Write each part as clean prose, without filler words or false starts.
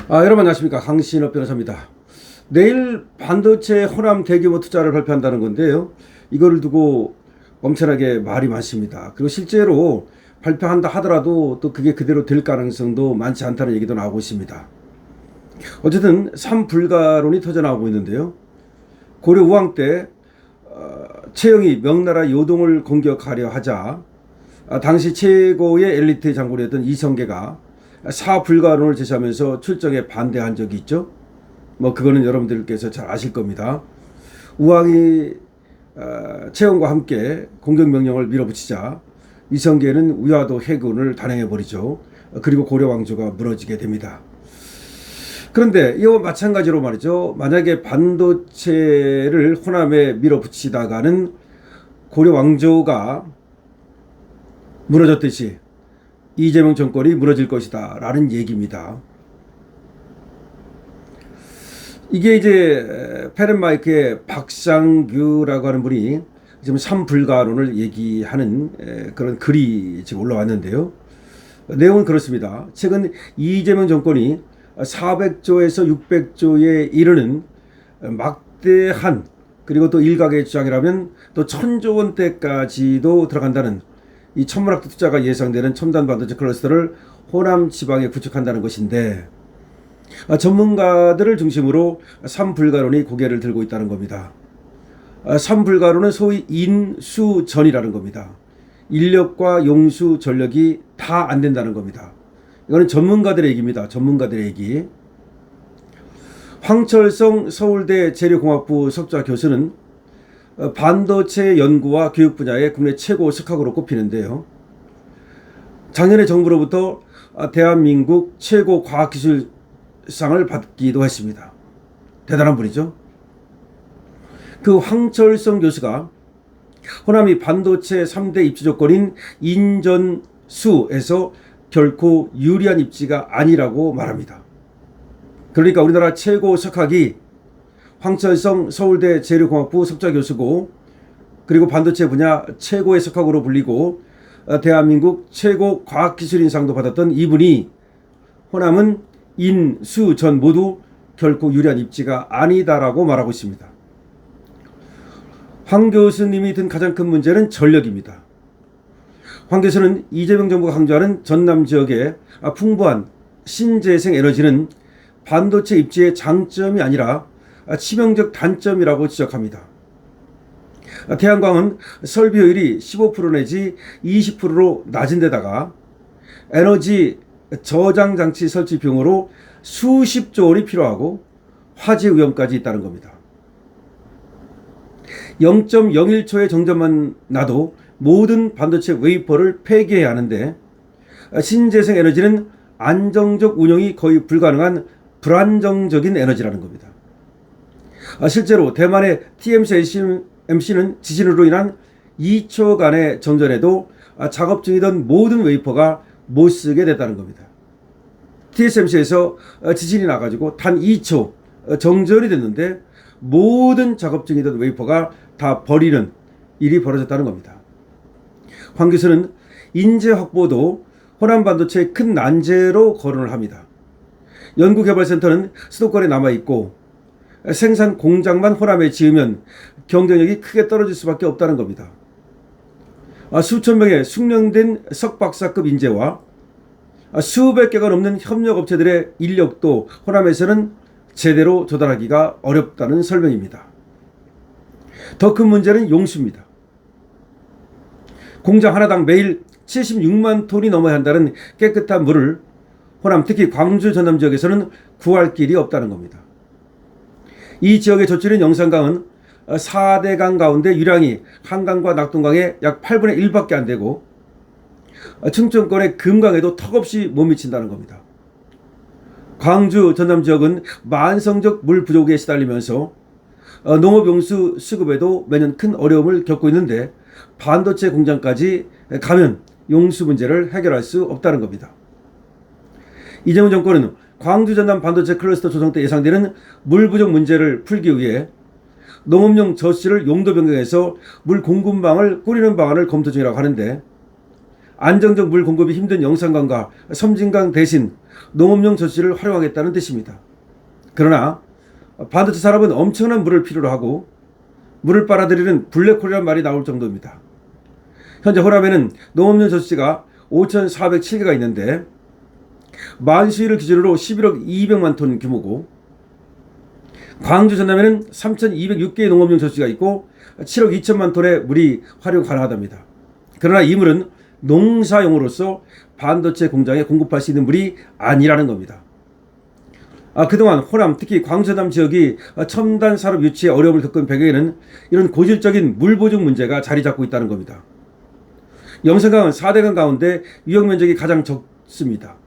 여러분 안녕하십니까. 강신업 변호사입니다. 내일 반도체 호남 대규모 투자를 발표한다는 건데요. 이거를 두고 엄청나게 말이 많습니다. 그리고 실제로 발표한다 하더라도 또 그게 그대로 될 가능성도 많지 않다는 얘기도 나오고 있습니다. 어쨌든 삼불가론이 터져나오고 있는데요. 고려 우왕 때 최영이 명나라 요동을 공격하려 하자 당시 최고의 엘리트 장군이었던 이성계가 사불가론을 제시하면서 출정에 반대한 적이 있죠. 그거는 여러분들께서 잘 아실 겁니다. 우왕이 최영과 함께 공격 명령을 밀어붙이자 이성계는 위화도 해군을 단행해버리죠. 그리고 고려 왕조가 무너지게 됩니다. 그런데 이와 마찬가지로 말이죠. 만약에 반도체를 호남에 밀어붙이다가는 고려 왕조가 무너졌듯이 이재명 정권이 무너질 것이다 라는 얘기입니다. 이게 이제 페렌마이크의 박상규라고 하는 분이 지금 삼불가론을 얘기하는 그런 글이 지금 올라왔는데요. 내용은 그렇습니다. 최근 이재명 정권이 400조에서 600조에 이르는 막대한, 그리고 또 일각의 주장이라면 또 1000조 원대까지도 들어간다는 이 천문학적 투자가 예상되는 첨단 반도체 클러스터를 호남 지방에 구축한다는 것인데, 전문가들을 중심으로 삼불가론이 고개를 들고 있다는 겁니다. 삼불가론은 소위 인수전이라는 겁니다. 인력과 용수, 전력이 다 안 된다는 겁니다. 이거는 전문가들의 얘기입니다. 전문가들의 얘기. 황철성 서울대 재료공학부 석좌 교수는 반도체 연구와 교육 분야의 국내 최고 석학으로 꼽히는데요. 작년에 정부로부터 대한민국 최고 과학기술상을 받기도 했습니다. 대단한 분이죠. 그 황철성 교수가 호남이 반도체 3대 입지 조건인 인전수에서 결코 유리한 입지가 아니라고 말합니다. 그러니까 우리나라 최고 석학이 황철성 서울대 재료공학부 석좌 교수고, 그리고 반도체 분야 최고의 석학으로 불리고 대한민국 최고 과학기술인상도 받았던 이분이 호남은 인, 수, 전 모두 결코 유리한 입지가 아니다라고 말하고 있습니다. 황 교수님이 든 가장 큰 문제는 전력입니다. 황 교수는 이재명 정부가 강조하는 전남 지역의 풍부한 신재생 에너지는 반도체 입지의 장점이 아니라 치명적 단점이라고 지적합니다. 태양광은 설비 효율이 15% 내지 20%로 낮은 데다가 에너지 저장 장치 설치 비용으로 수십조 원이 필요하고 화재 위험까지 있다는 겁니다. 0.01초의 정전만 나도 모든 반도체 웨이퍼를 폐기해야 하는데, 신재생 에너지는 안정적 운영이 거의 불가능한 불안정적인 에너지라는 겁니다. 실제로 대만의 TSMC는 지진으로 인한 2초간의 정전에도 작업 중이던 모든 웨이퍼가 못 쓰게 됐다는 겁니다. TSMC에서 지진이 나가지고 단 2초 정전이 됐는데 모든 작업 중이던 웨이퍼가 다 버리는 일이 벌어졌다는 겁니다. 황 교수는 인재 확보도 호남 반도체의 큰 난제로 거론을 합니다. 연구개발센터는 수도권에 남아있고 생산 공장만 호남에 지으면 경쟁력이 크게 떨어질 수밖에 없다는 겁니다. 수천 명의 숙련된 석박사급 인재와 수백 개가 넘는 협력업체들의 인력도 호남에서는 제대로 조달하기가 어렵다는 설명입니다. 더 큰 문제는 용수입니다. 공장 하나당 매일 76만 톤이 넘어야 한다는 깨끗한 물을 호남, 특히 광주 전남 지역에서는 구할 길이 없다는 겁니다. 이 지역에 젖주는 영산강은 4대 강 가운데 유량이 한강과 낙동강의 약 8분의 1밖에 안 되고 충청권의 금강에도 턱없이 못 미친다는 겁니다. 광주 전남 지역은 만성적 물 부족에 시달리면서 농업용수 수급에도 매년 큰 어려움을 겪고 있는데 반도체 공장까지 가면 용수 문제를 해결할 수 없다는 겁니다. 이재명 정권은 광주 전남 반도체 클러스터 조성 때 예상되는 물 부족 문제를 풀기 위해 농업용 저수지를 용도 변경해서 물 공급망을 꾸리는 방안을 검토 중이라고 하는데, 안정적 물 공급이 힘든 영산강과 섬진강 대신 농업용 저수지를 활용하겠다는 뜻입니다. 그러나 반도체 산업은 엄청난 물을 필요로 하고 물을 빨아들이는 블랙홀이라는 말이 나올 정도입니다. 현재 호남에는 농업용 저수지가 5,407개가 있는데 만수위를 기준으로 11억 200만 톤 규모고, 광주 전남에는 3,206개의 농업용 저수지가 있고 7억 2천만 톤의 물이 활용 가능하답니다. 그러나 이 물은 농사용으로서 반도체 공장에 공급할 수 있는 물이 아니라는 겁니다. 그동안 호남, 특히 광주 전남 지역이 첨단 산업 유치에 어려움을 겪은 배경에는 이런 고질적인 물 보증 문제가 자리 잡고 있다는 겁니다. 영산강은 4대강 가운데 유역 면적이 가장 적습니다.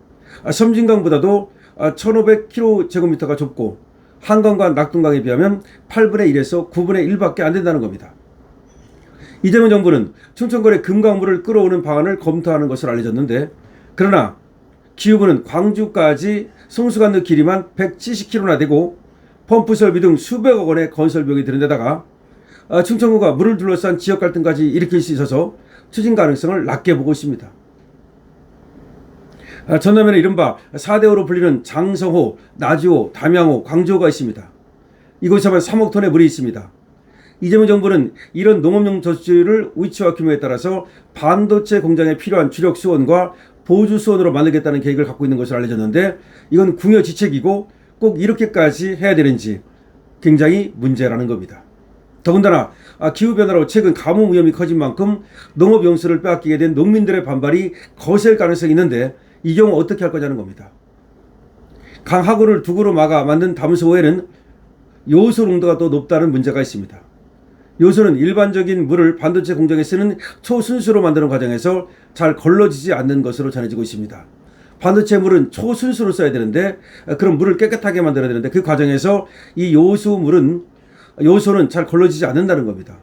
섬진강보다도 1,500km제곱미터가 좁고 한강과 낙동강에 비하면 8분의 1에서 9분의 1밖에 안 된다는 겁니다. 이재명 정부는 춘천거래 금강물을 끌어오는 방안을 검토하는 것으로 알려졌는데, 그러나 기후부는 광주까지 송수 건너 길이만 170km나 되고 펌프 설비 등 수백억 원의 건설 비용이 드는 데다가 충청도가 물을 둘러싼 지역 갈등까지 일으킬 수 있어서 추진 가능성을 낮게 보고 있습니다. 전남에는 이른바 4대호로 불리는 장성호, 나주호, 담양호, 광주호가 있습니다. 이곳에만 3억 톤의 물이 있습니다. 이재명 정부는 이런 농업용 저수지를 위치와 규모에 따라서 반도체 공장에 필요한 주력 수원과 보조 수원으로 만들겠다는 계획을 갖고 있는 것으로 알려졌는데, 이건 궁여지책이고 꼭 이렇게까지 해야 되는지 굉장히 문제라는 겁니다. 더군다나 기후변화로 최근 가뭄 위험이 커진 만큼 농업 용수를 빼앗기게 된 농민들의 반발이 거셀 가능성이 있는데, 이 경우 어떻게 할 거냐는 겁니다. 강 하구를 두구로 막아 만든 담수호에는 요소 농도가 더 높다는 문제가 있습니다. 요소는 일반적인 물을 반도체 공정에 쓰는 초순수로 만드는 과정에서 잘 걸러지지 않는 것으로 전해지고 있습니다. 반도체 물은 초순수로 써야 되는데, 그런 물을 깨끗하게 만들어야 되는데 그 과정에서 이 요소는 잘 걸러지지 않는다는 겁니다.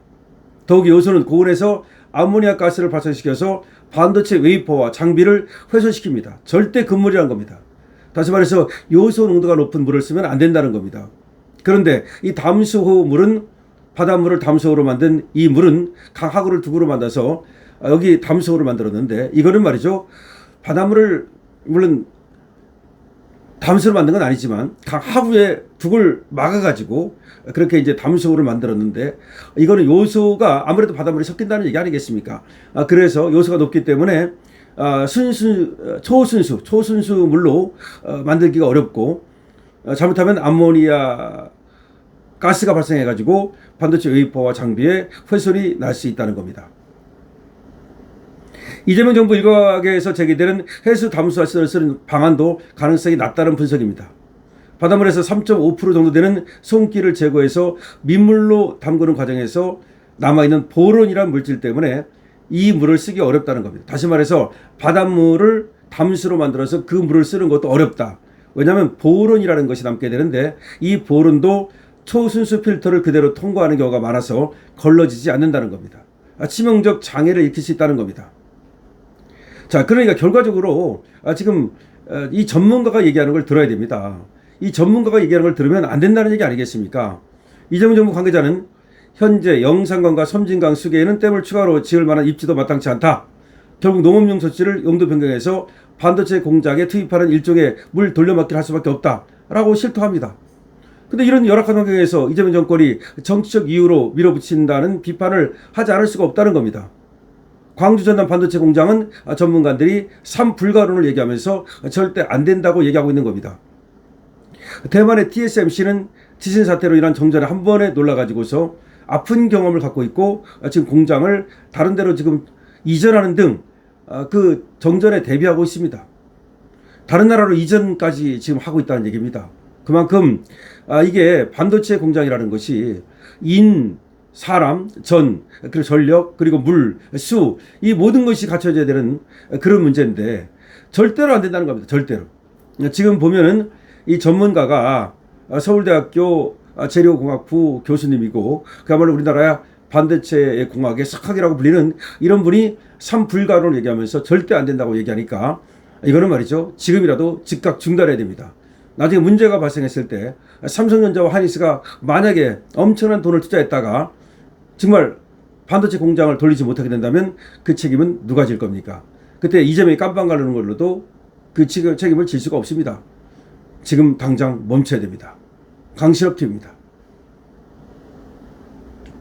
더욱이 요소는 고온에서 암모니아 가스를 발생시켜서 반도체 웨이퍼와 장비를 훼손시킵니다. 절대 금물이라는 겁니다. 다시 말해서 요소 농도가 높은 물을 쓰면 안 된다는 겁니다. 그런데 이 담수호 물은, 바닷물을 담수호로 만든 이 물은 강 하구를 두구로 만들어서 여기 담수호를 만들었는데, 이거는 말이죠, 바닷물을 물론 담수로 만든 건 아니지만 강 하구에 두굴 막아가지고 그렇게 이제 담수호를 만들었는데, 이거는 요소가 아무래도 바닷물이 섞인다는 얘기 아니겠습니까? 그래서 요소가 높기 때문에 초순수 물로 만들기가 어렵고, 잘못하면 암모니아 가스가 발생해가지고 반도체 웨이퍼와 장비에 훼손이 날 수 있다는 겁니다. 이재명 정부 일각에서 제기되는 해수 담수화시설을 쓰는 방안도 가능성이 낮다는 분석입니다. 바닷물에서 3.5% 정도 되는 송기를 제거해서 민물로 담그는 과정에서 남아있는 보론이라는 물질 때문에 이 물을 쓰기 어렵다는 겁니다. 다시 말해서 바닷물을 담수로 만들어서 그 물을 쓰는 것도 어렵다. 왜냐하면 보론이라는 것이 남게 되는데, 이 보론도 초순수 필터를 그대로 통과하는 경우가 많아서 걸러지지 않는다는 겁니다. 치명적 장애를 일으킬 수 있다는 겁니다. 자, 그러니까 결과적으로 지금 이 전문가가 얘기하는 걸 들어야 됩니다. 이 전문가가 얘기하는 걸 들으면 안 된다는 얘기 아니겠습니까? 이재명 정부 관계자는 현재 영산강과 섬진강 수계에는 댐을 추가로 지을 만한 입지도 마땅치 않다. 결국 농업용 저수지를 용도 변경해서 반도체 공장에 투입하는 일종의 물 돌려막기를 할 수밖에 없다라고 실토합니다. 근데 이런 열악한 환경에서 이재명 정권이 정치적 이유로 밀어붙인다는 비판을 하지 않을 수가 없다는 겁니다. 광주 전남 반도체 공장은 전문가들이 삼불가론을 얘기하면서 절대 안 된다고 얘기하고 있는 겁니다. 대만의 TSMC는 지진 사태로 인한 정전에 한 번에 놀라가지고서 아픈 경험을 갖고 있고 지금 공장을 다른 데로 지금 이전하는 등 그 정전에 대비하고 있습니다. 다른 나라로 이전까지 지금 하고 있다는 얘기입니다. 그만큼 이게 반도체 공장이라는 것이 사람, 그리고 전력, 그리고 물, 수, 이 모든 것이 갖춰져야 되는 그런 문제인데 절대로 안 된다는 겁니다. 절대로. 지금 보면은 이 전문가가 서울대학교 재료공학부 교수님이고, 그야말로 우리나라의 반도체의 공학의 석학이라고 불리는 이런 분이 삼불가론을 얘기하면서 절대 안 된다고 얘기하니까, 이거는 말이죠, 지금이라도 즉각 중단해야 됩니다. 나중에 문제가 발생했을 때 삼성전자와 하이닉스가 만약에 엄청난 돈을 투자했다가 정말 반도체 공장을 돌리지 못하게 된다면 그 책임은 누가 질 겁니까? 그때 이재명이 깜빵 가르는 걸로도 그 책임을 질 수가 없습니다. 지금 당장 멈춰야 됩니다. 강신업 TV입니다.